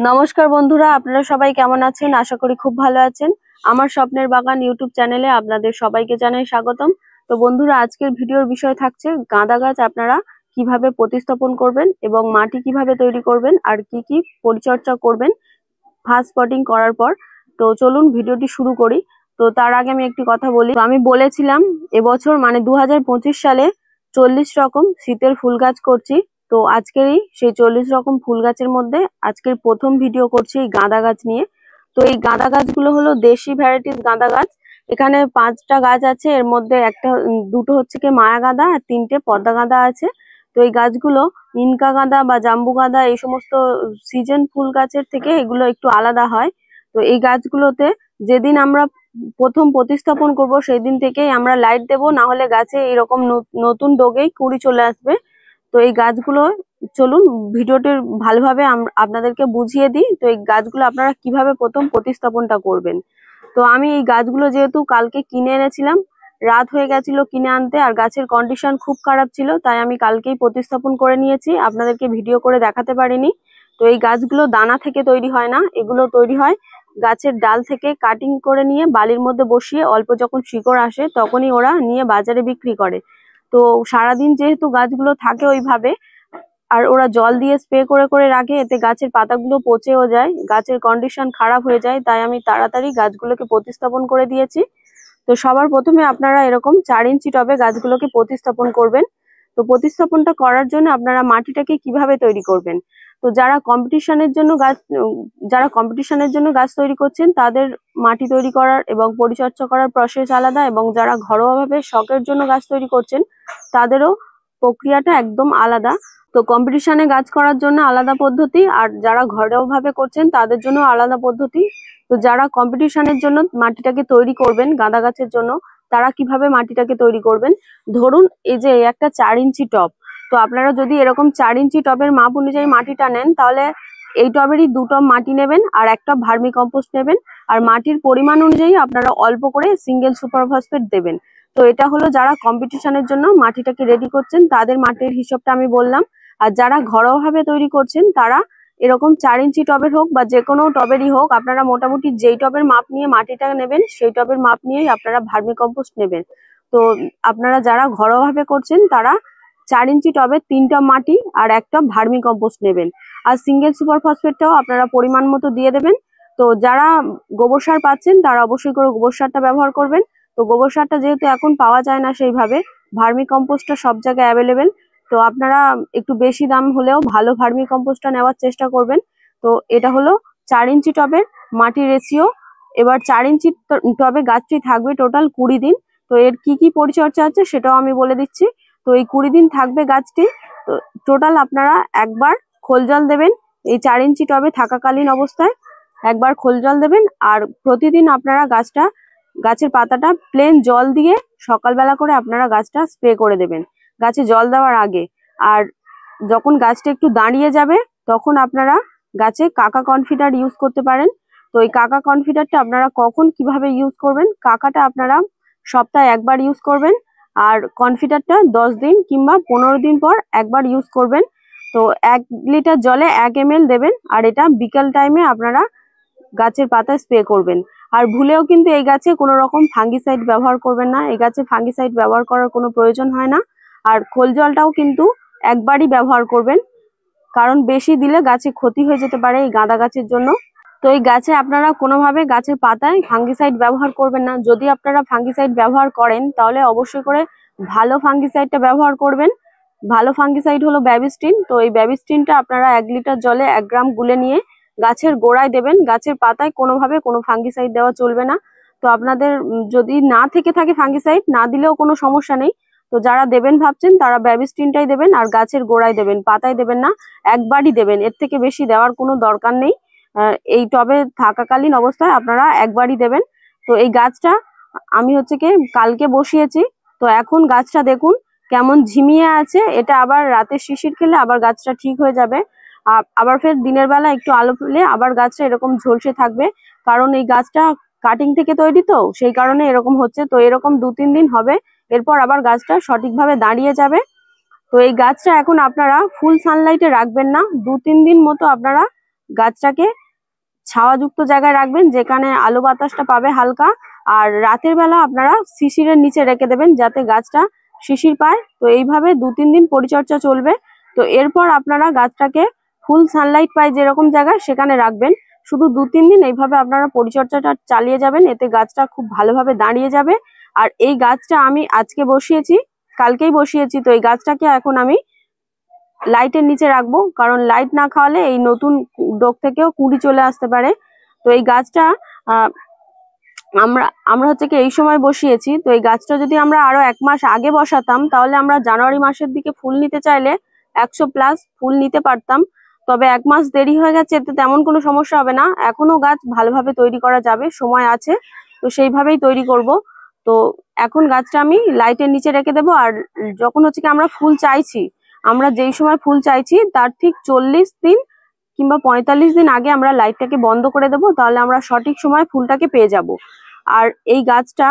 নমস্কার বন্ধুরা, আপনারা সবাই কেমন আছেন? আশা করি খুব ভালো আছেন। আমার স্বপ্নের বাগান ইউটিউব চ্যানেলে আপনাদের সবাইকে জানাই স্বাগতম। তো বন্ধুরা, আজকের ভিডিওর বিষয় থাকছে গাঁদা গাছ আপনারা কিভাবে প্রতিস্থাপন করবেন এবং মাটি কিভাবে তৈরি করবেন আর কি কি পরিচর্যা করবেন ফার্স্ট পটিং করার পর। তো চলুন ভিডিওটি শুরু করি। তো তার আগে আমি একটি কথা বলি। তো আমি বলেছিলাম এবছর মানে 2025 সালে 40 রকম শীতের ফুল গাছ করছি। তো আজকেরই সেই 40 রকম ফুল গাছের মধ্যে আজকের প্রথম ভিডিও করছি এই গাঁদা গাছ নিয়ে। তো এই গাঁদা গাছগুলো হলো দেশি ভ্যারাইটিস গাঁদা গাছ। এখানে 5টা গাছ আছে, এর মধ্যে দুটো হচ্ছে কি মায়া গাঁদা আর 3টে পদ্মা গাঁদা আছে। তো এই গাছগুলো ইনকা গাঁদা বা জাম্বু গাঁদা এই সমস্ত সিজন ফুল গাছের থেকে এগুলো একটু আলাদা হয়। তো এই গাছগুলোতে যেদিন আমরা প্রথম প্রতিস্থাপন করব সেই দিন থেকেই আমরা লাইট দেব, না হলে গাছে এরকম নতুন ডগেই কুঁড়ি চলে আসবে। তো এই গাছগুলো চলুন ভিডিওটির ভালোভাবে আপনাদেরকে বুঝিয়ে দিই। তো এই গাছগুলো আপনারা কিভাবে প্রথম প্রতিস্থাপনটা করবেন। তো আমি এই গাছগুলো যেহেতু কালকে কিনে এনেছিলাম, রাত হয়ে গেছিল কিনে আনতে, আর গাছের কন্ডিশন খুব খারাপ ছিল, তাই আমি কালকেই প্রতিস্থাপন করে নিয়েছি, আপনাদেরকে ভিডিও করে দেখাতে পারিনি। তো এই গাছগুলো দানা থেকে তৈরি হয় না, এগুলো তৈরি হয় গাছের ডাল থেকে কাটিং করে নিয়ে বালির মধ্যে বসিয়ে অল্প যখন শিকড় আসে তখনই ওরা নিয়ে বাজারে বিক্রি করে। তো সারাদিন যেহেতু গাছগুলো থাকে ওইভাবে, আর ওরা জল দিয়ে স্প্রে করে করে রাখে, এতে গাছের পাতাগুলো পচেও যায়, গাছের কন্ডিশন খারাপ হয়ে যায়, তাই আমি তাড়াতাড়ি গাছগুলোকে প্রতিস্থাপন করে দিয়েছি। তো সবার প্রথমে আপনারা এরকম 4 ইঞ্চি টবে গাছগুলোকে প্রতিস্থাপন করবেন। তো প্রতিস্থাপনটা করার জন্য আপনারা মাটিটাকে কিভাবে তৈরি করবেন। তো যারা কম্পিটিশনের জন্য গাছ তৈরি করছেন তাদের মাটি তৈরি করার এবং পরিচর্যা করার প্রসেস আলাদা, এবং যারা ঘরোয়াভাবে শখের জন্য গাছ তৈরি করছেন তাদেরও প্রক্রিয়াটা একদম আলাদা। তো কম্পিটিশনে গাছ করার জন্য আলাদা পদ্ধতি, আর যারা ঘরোয়া ভাবে করছেন তাদের জন্য আলাদা পদ্ধতি। তো যারা কম্পিটিশনের জন্য মাটিটাকে তৈরি করবেন গাঁদা গাছের জন্য, তারা কিভাবে মাটিটাকে তৈরি করবেন। ধরুন এই যে একটা 4 ইঞ্চি টব, তো আপনারা যদি এরকম 4 ইঞ্চি টবের মাপ অনুযায়ী মাটিটা নেন, তাহলে এই টবেরই 2 টব মাটি নেবেন আর একটা ভার্মি কম্পোস্ট নেবেন, আর মাটির পরিমাণ অনুযায়ী আপনারা অল্প করে সিঙ্গেল সুপার ফসফেট দেবেন। তো এটা হলো যারা কম্পিটিশনের জন্য মাটিটাকে রেডি করছেন তাদের মাটির হিসাবটা আমি বললাম। আর যারা ঘরোয়াভাবে তৈরি করছেন তারা এরকম 4 ইঞ্চি টবের হোক বা যে কোনো টবেরই হোক, আপনারা মোটামুটি যেই টবের মাপ নিয়ে মাটিটা নেবেন সেই টবের মাপ নিয়েই আপনারা ভার্মি কম্পোস্ট নেবেন। তো আপনারা যারা ঘরোয়াভাবে করছেন তারা 4 ইঞ্চি টবে 3 টব মাটি আর 1 টব ভার্মি কম্পোস্ট নেবেন, আর সিঙ্গেল সুপার ফসফেটটাও আপনারা পরিমাণ মতো দিয়ে দেবেন। তো যারা গোবর সার পাচ্ছেন তারা অবশ্যই করে গোবর সারটা ব্যবহার করবেন। তো গোবর সারটা যেহেতু এখন পাওয়া যায় না সেইভাবে, ভার্মি কম্পোস্টটা সব জায়গায় অ্যাভেলেবেল। তো আপনারা একটু বেশি দাম হলেও ভালো ভার্মি কম্পোস্টটা নেওয়ার চেষ্টা করবেন। তো এটা হলো 4 ইঞ্চি টবের মাটির রেশিও। এবার 4 ইঞ্চি টবে গাছটি থাকবে টোটাল 20 দিন। তো এর কি কি পরিচর্যা আছে সেটাও আমি বলে দিচ্ছি। তো এই 20 দিন থাকবে গাছটি। তো টোটাল আপনারা একবার খোল জল দেবেন, এই 4 ইঞ্চি টবে থাকাকালীন অবস্থায় একবার খোল জল দেবেন, আর প্রতিদিন আপনারা গাছের পাতাটা প্লেন জল দিয়ে সকালবেলা করে আপনারা গাছটা স্প্রে করে দেবেন গাছে জল দেওয়ার আগে। আর যখন গাছটা একটু দাঁড়িয়ে যাবে তখন আপনারা গাছে কাকা কনফিডার ইউজ করতে পারেন। তো এই কাকা কনফিডারটা আপনারা কখন কিভাবে ইউজ করবেন, কাকাটা আপনারা সপ্তাহে একবার ইউজ করবেন, আর কনফিডারটা 10 দিন কিংবা 15 দিন পর একবার ইউজ করবেন। তো 1 লিটার জলে 1 ml দেবেন, আর এটা বিকাল টাইমে আপনারা গাছের পাতায় স্প্রে করবেন। আর ভুলেও কিন্তু এই গাছে কোনো রকম ফাঙ্গিসাইড ব্যবহার করবেন না, এই গাছে ফাঙ্গিসাইড ব্যবহার করার কোনো প্রয়োজন হয় না। আর খোল জলটাও কিন্তু একবারই ব্যবহার করবেন, কারণ বেশি দিলে গাছে ক্ষতি হয়ে যেতে পারে এই গাঁদা গাছের জন্য। তো এই গাছে আপনারা কোনোভাবে গাছের পাতায় ফাঙ্গিসাইড ব্যবহার করবেন না। যদি আপনারা ফাঙ্গিসাইড ব্যবহার করেন তাহলে অবশ্যই করে ভালো ফাঙ্গিসাইডটা ব্যবহার করবেন। ভালো ফাঙ্গিসাইড হলো ব্যাবিস্টিন। তো এই ব্যাবিস্টিনটা আপনারা 1 লিটার জলে 1 গ্রাম গুলে নিয়ে গাছের গোড়ায় দেবেন, গাছের পাতায় কোনোভাবে কোনো ফাঙ্গিসাইড দেওয়া চলবে না। তো আপনাদের যদি না থেকে থাকে ফাঙ্গিসাইড, না দিলেও কোনো সমস্যা নেই। তো যারা দেবেন ভাবছেন তারা ব্যাবিস্টিনটাই দেবেন, আর গাছের গোড়ায় দেবেন, পাতায় দেবেন না। একবারই দেবেন, এর থেকে বেশি দেওয়ার কোনো দরকার নেই। এই টবে থাকাকালীন অবস্থায় আপনারা একবারই দেবেন। তো এই গাছটা আমি হচ্ছে কি কালকে বসিয়েছি। তো এখন গাছটা দেখুন কেমন ঝিমিয়ে আছে, এটা আবার রাতে শিশির খেলে আবার গাছটা ঠিক হয়ে যাবে। আবার ফের দিনের বেলা একটু আলো পেলে আবার গাছটা এরকম ঝলসে থাকবে, কারণ এই গাছটা কাটিং থেকে তৈরি, তো সেই কারণে এরকম হচ্ছে। তো এরকম 2-3 দিন হবে, এরপর আবার গাছটা সঠিকভাবে দাঁড়িয়ে যাবে। তো এই গাছটা এখন আপনারা ফুল সানলাইটে রাখবেন না, 2-3 দিন মতো আপনারা গাছটাকে ছাওয়াযুক্ত জায়গায় রাখবেন, যেখানে আলো বাতাসটা পাবে হালকা। আর রাতের বেলা আপনারা শিশিরের নিচে রেখে দেবেন যাতে গাছটা শিশির পায়। তো এইভাবে 2-3 দিন পরিচর্যা চলবে। তো এরপর আপনারা গাছটাকে ফুল সানলাইট পায় যেরকম জায়গায় সেখানে রাখবেন। শুধু 2-3 দিন এইভাবে আপনারা পরিচর্যাটা চালিয়ে যাবেন, এতে গাছটা খুব ভালোভাবে দাঁড়িয়ে যাবে। আর এই গাছটা আমি আজকে বসিয়েছি, কালকেই বসিয়েছি। তো এই গাছটাকে এখন আমি লাইটের নিচে রাখবো, কারণ লাইট না খাওয়ালে এই নতুন ডোক থেকেও কুঁড়ি চলে আসতে পারে। তো এই গাছটা আমরা হচ্ছে কি এই সময় বসিয়েছি। তো এই গাছটা যদি আমরা আরো 1 মাস আগে বসাতাম, তাহলে আমরা জানুয়ারি মাসের দিকে ফুল নিতে চাইলে 100+ ফুল নিতে পারতাম। তবে 1 মাস দেরি হয়ে গেছে, এতে তেমন কোনো সমস্যা হবে না। এখনো গাছ ভালোভাবে তৈরি করা যাবে, সময় আছে। তো সেইভাবেই তৈরি করব। তো এখন গাছটা আমি লাইটের নিচে রেখে দেবো। আর যখন হচ্ছে কি আমরা ফুল চাইছি, আমরা যেই সময় ফুল চাইছি তার ঠিক 40 দিন কিংবা 45 দিন আগে আমরা লাইটটাকে বন্ধ করে দেবো, তাহলে আমরা সঠিক সময় ফুলটাকে পেয়ে যাব। আর এই গাছটা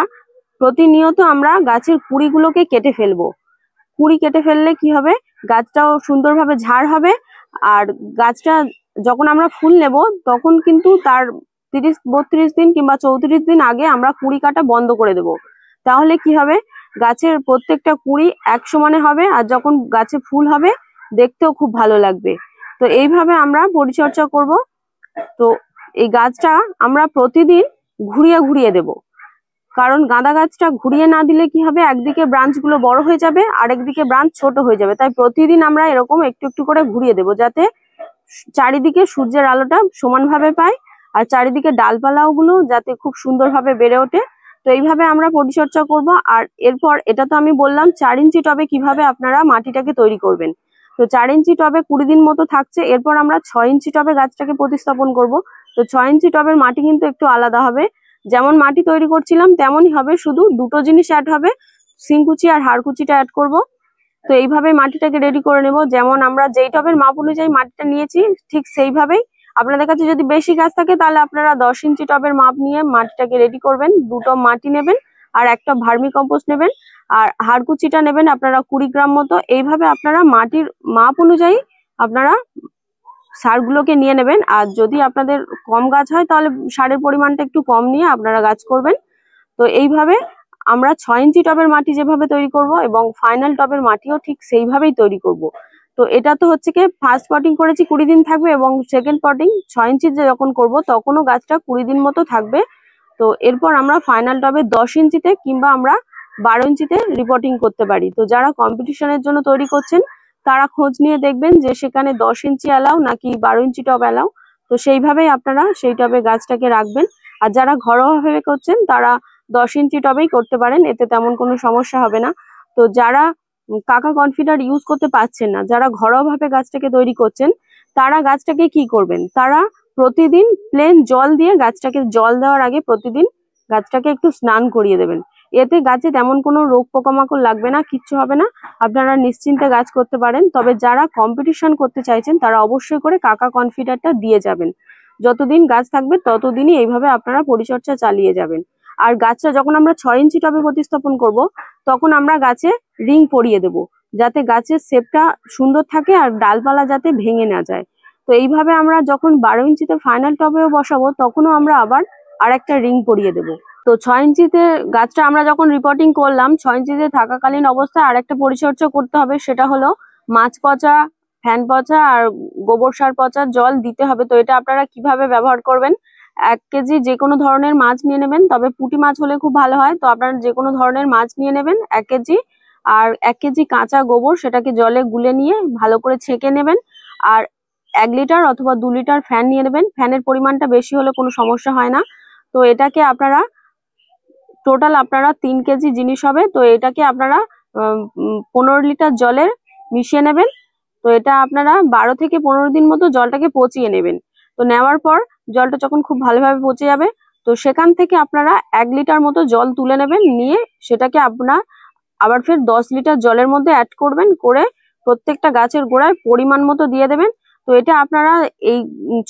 প্রতিনিয়ত আমরা গাছের কুঁড়িগুলোকে কেটে ফেলবো। কুঁড়ি কেটে ফেললে কি হবে, গাছটাও সুন্দরভাবে ঝাড় হবে। আর গাছটা যখন আমরা ফুল নেব, তখন কিন্তু তার 30-32 দিন কিংবা 34 দিন আগে আমরা কুঁড়ি কাটা বন্ধ করে দেব। তাহলে কি হবে, গাছের প্রত্যেকটা কুঁড়ি এক সমানে হবে। আর যখন গাছে ফুল হবে, দেখতেও খুব ভালো লাগবে। তো এইভাবে আমরা পরিচর্যা করব। তো এই গাছটা আমরা প্রতিদিন ঘুরিয়ে ঘুরিয়ে দেব, কারণ গাঁদা গাছটা ঘুরিয়ে না দিলে কি হবে, একদিকে ব্রাঞ্চ গুলো বড় হয়ে যাবে আর একদিকে ব্রাঞ্চ ছোট হয়ে যাবে। তাই প্রতিদিন আমরা এরকম একটু একটু করে ঘুরিয়ে দেব, যাতে চারিদিকে সূর্যের আলোটা সমানভাবে পায় আর চারিদিকে ডালপালাগুলো যাতে খুব সুন্দরভাবে বেড়ে ওঠে। তো এইভাবে আমরা পরিচর্যা করব। আর এরপর এটা তো আমি বললাম 4 ইঞ্চি টবে কিভাবে আপনারা মাটিটাকে তৈরি করবেন। তো 4 ইঞ্চি টবে 20 দিন মতো থাকছে। এরপর আমরা 6 ইঞ্চি টবে গাছটাকে প্রতিস্থাপন করব। তো 6 ইঞ্চি টবের মাটি কিন্তু একটু আলাদা হবে, যেমন মাটি তৈরি করছিলাম তেমনই হবে, শুধু দুটো জিনিস অ্যাড হবে, সিংকুচি আর হাড়কুচিটা অ্যাড করব। তো এইভাবে মাটিটাকে রেডি করে নেব। যেমন আমরা যেই টবের মাপ অনুযায়ী মাটিটা নিয়েছি, ঠিক সেইভাবেই আপনাদের কাছে যদি বেশি গাছ থাকে তাহলে আপনারা 10 ইঞ্চি টবের মাপ নিয়ে মাটিটাকে রেডি করবেন। 2 টব মাটি নেবেন আর 1 টব ভার্মি কম্পোস্ট নেবেন, আর হাড়কুচিটা নেবেন আপনারা 20 গ্রাম মতো। এইভাবে আপনারা মাটির মাপ অনুযায়ী আপনারা সারগুলোকে নিয়ে নেবেন। আর যদি আপনাদের কম গাছ হয় তাহলে সারের পরিমাণটা একটু কম নিয়ে আপনারা গাছ করবেন। তো এইভাবে আমরা 6 ইঞ্চি টবের মাটি যেভাবে তৈরি করব এবং ফাইনাল টবের মাটিও ঠিক সেইভাবেই তৈরি করব। তো এটা তো হচ্ছে কি ফার্স্ট পটিং করেছি 20 দিন থাকবে, এবং সেকেন্ড পটিং 6 ইঞ্চি যখন করব তখনও গাছটা 20 দিন মতো থাকবে। তো এরপর আমরা ফাইনাল টবে 10 ইঞ্চিতে কিংবা আমরা 12 ইঞ্চিতে রিপোর্টিং করতে পারি। তো যারা কম্পিটিশনের জন্য তৈরি করছেন তারা খোঁজ নিয়ে দেখবেন যে সেখানে 10 ইঞ্চি অ্যালাউ নাকি 12 ইঞ্চি টব অ্যালাউ। তো সেইভাবেই আপনারা সেই টবে গাছটাকে রাখবেন। আর যারা ঘরোয়াভাবে করছেন তারা 10 ইঞ্চি টবেই করতে পারেন, এতে তেমন কোনো সমস্যা হবে না। তো যারা কাকা কনফিডার ইউজ করতে পারছেন না, যারা ঘরোয়াভাবে গাছটাকে তৈরি করছেন, তারা গাছটাকে কি করবেন, তারা প্রতিদিন প্লেন জল দিয়ে গাছটাকে, জল দেওয়ার আগে প্রতিদিন গাছটাকে একটু স্নান করিয়ে দেবেন। এতে গাছে তেমন কোনো রোগ পোকামাকড় লাগবে না, কিচ্ছু হবে না, আপনারা নিশ্চিন্তে গাছ করতে পারেন। তবে যারা কম্পিটিশন করতে চাইছেন তারা অবশ্যই করে কাকা কনফিডারটা দিয়ে যাবেন। যতদিন গাছ থাকবে ততদিনই এইভাবে আপনারা পরিচর্যা চালিয়ে যাবেন। আর গাছটা যখন আমরা 6 ইঞ্চি টবে প্রতিস্থাপন করব, তখন আমরা গাছে রিং পরিয়ে দেব, যাতে গাছের শেপটা সুন্দর থাকে আর ডালপালা যাতে ভেঙে না যায়। তো এইভাবে আমরা যখন 12 ইঞ্চিতে ফাইনাল টবেও বসাবো, তখনও আমরা আবার আরেকটা রিং পরিয়ে দেব। তো 6 ইঞ্চিতে গাছটা আমরা যখন রিপোর্টিং করলাম, 6 ইঞ্চিতে থাকাকালীন অবস্থায় আরেকটা পরিচর্যা করতে হবে, সেটা হলো মাছ পচা, ফ্যান পচা আর গোবর সার পচার জল দিতে হবে। তো এটা আপনারা কিভাবে ব্যবহার করবেন, 1 কেজি যে কোনো ধরনের মাছ নিয়ে নেবেন, তবে পুঁটি মাছ হলে খুব ভালো হয়। তো আপনারা যে কোনো ধরনের মাছ নিয়ে নেবেন 1 কেজি, আর 1 কেজি কাঁচা গোবর, সেটাকে জলে গুলে নিয়ে ভালো করে ছেঁকে নেবেন। আর 1 লিটার অথবা 2 লিটার ফ্যান নিয়ে নেবেন, ফ্যানের পরিমাণটা বেশি হলে কোনো সমস্যা হয় না। তো এটাকে আপনারা টোটাল আপনারা 3 কেজি জিনিস হবে। তো এটাকে আপনারা 15 লিটার জলে মিশিয়ে নেবেন। তো এটা আপনারা 12 থেকে 15 দিন মতো জলটাকে পচিয়ে নেবেন। তো নেওয়ার পর জলটা যখন খুব ভালোভাবে পচে যাবে, তো সেখান থেকে আপনারা 1 লিটার মতো জল তুলে নেবেন, নিয়ে সেটাকে আপনারা আবার ফের 10 লিটার জলের মধ্যে অ্যাড করবেন, করে প্রত্যেকটা গাছের গোড়ায় পরিমাণ মতো দিয়ে দেবেন। তো এটা আপনারা এই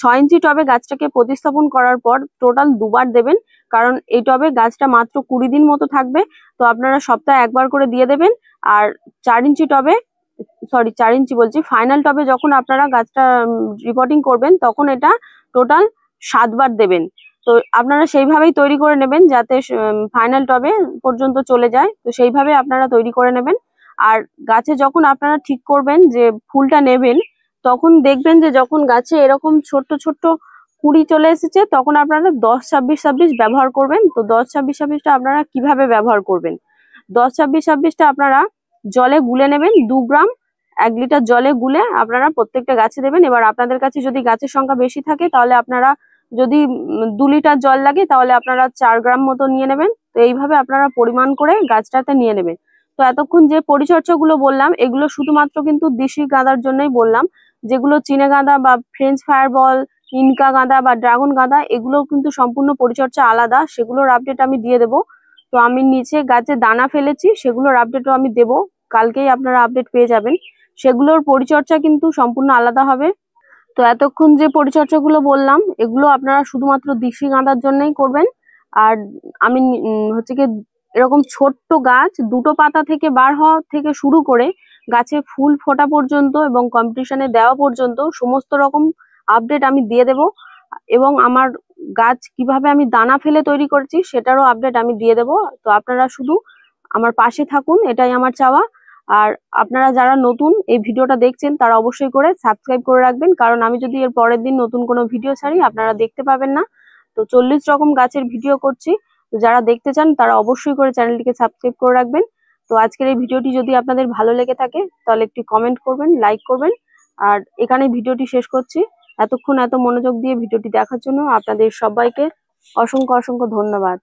6 ইঞ্চি টবে গাছটাকে প্রতিস্থাপন করার পর টোটাল 2 বার দেবেন, কারণ এই টবে গাছটা মাত্র 20 দিন মতো থাকবে। তো আপনারা সপ্তাহে 1 বার করে দিয়ে দেবেন। আর 4 ইঞ্চি টবে সরি 4 ইঞ্চি বলছি, ফাইনাল টবে যখন আপনারা গাছটা রিপোর্টিং করবেন তখন এটা টোটাল 7 বার দেবেন। তো আপনারা সেইভাবেই তৈরি করে নেবেন যাতে ফাইনাল টবে পর্যন্ত চলে যায়, তো সেইভাবে আপনারা তৈরি করে নেবেন। আর গাছে যখন আপনারা ঠিক করবেন যে ফুলটা নেবেন, তখন দেখবেন যে যখন গাছে এরকম ছোট্ট ছোট্ট কুড়ি চলে এসেছে তখন আপনারা 10-26-26 ব্যবহার করবেন। তো 10-26-26টা আপনারা কিভাবে ব্যবহার করবেন, 10-26-26টা আপনারা জলে গুলে নেবেন, 2 গ্রাম 1 লিটার জলে গুলে আপনারা প্রত্যেকটা গাছে দেবেন। এবার আপনাদের কাছে যদি গাছের সংখ্যা বেশি থাকে তাহলে আপনারা যদি 2 লিটার জল লাগে তাহলে আপনারা 4 গ্রাম মতো নিয়ে নেবেন। তো এইভাবে আপনারা পরিমাণ করে গাছটাতে নিয়ে নেবেন। তো এতক্ষণ যে পরিচর্যাগুলো বললাম এগুলো শুধুমাত্র কিন্তু দেশি গাঁদার জন্যই বললাম। যেগুলো চীনা গাঁদা বা ফ্রেঞ্চ ফায়ারবল, ইনকা গাঁদা বা ড্রাগন গাঁদা, এগুলো কিন্তু সম্পূর্ণ পরিচর্যা আলাদা, সেগুলোর আপডেট আমি দিয়ে দেবো। তো আমি নিচে গাছে দানা ফেলেছি, সেগুলোর আপডেটও আমি দেবো, কালকেই আপনারা আপডেট পেয়ে যাবেন। সেগুলোর পরিচর্যা কিন্তু সম্পূর্ণ আলাদা হবে। তো এতক্ষণ যে পরিচর্যাগুলো বললাম এগুলো আপনারা শুধুমাত্র দেশি গাঁদার জন্যই করবেন। আর আমি হচ্ছে কি এরকম ছোট্ট গাছ 2টো পাতা থেকে বার হওয়া থেকে শুরু করে গাছে ফুল ফোটা পর্যন্ত এবং কম্পিটিশনে দেওয়া পর্যন্ত সমস্ত রকম আপডেট আমি দিয়ে দেব। এবং আমার গাছ কিভাবে আমি দানা ফেলে তৈরি করেছি সেটারও আপডেট আমি দিয়ে দেব। তো আপনারা শুধু আমার পাশে থাকুন, এটাই আমার চাওয়া। আর আপনারা যারা নতুন এই ভিডিওটা দেখছেন তারা অবশ্যই করে সাবস্ক্রাইব করে রাখবেন, কারণ আমি যদি এর পরের দিন নতুন কোনো ভিডিও ছাড়ি আপনারা দেখতে পাবেন না। তো 40 রকম গাছের ভিডিও করছি, তো যারা দেখতে চান তারা অবশ্যই করে চ্যানেলটিকে সাবস্ক্রাইব করে রাখবেন। তো আজকের এই ভিডিওটি যদি আপনাদের ভালো লেগে থাকে তাহলে একটি কমেন্ট করবেন, লাইক করবেন। আর এখানে ভিডিওটি শেষ করছি। এতক্ষণ এত মনোযোগ দিয়ে ভিডিওটি দেখার জন্য আপনাদের সবাইকে অসংখ্য অসংখ্য ধন্যবাদ।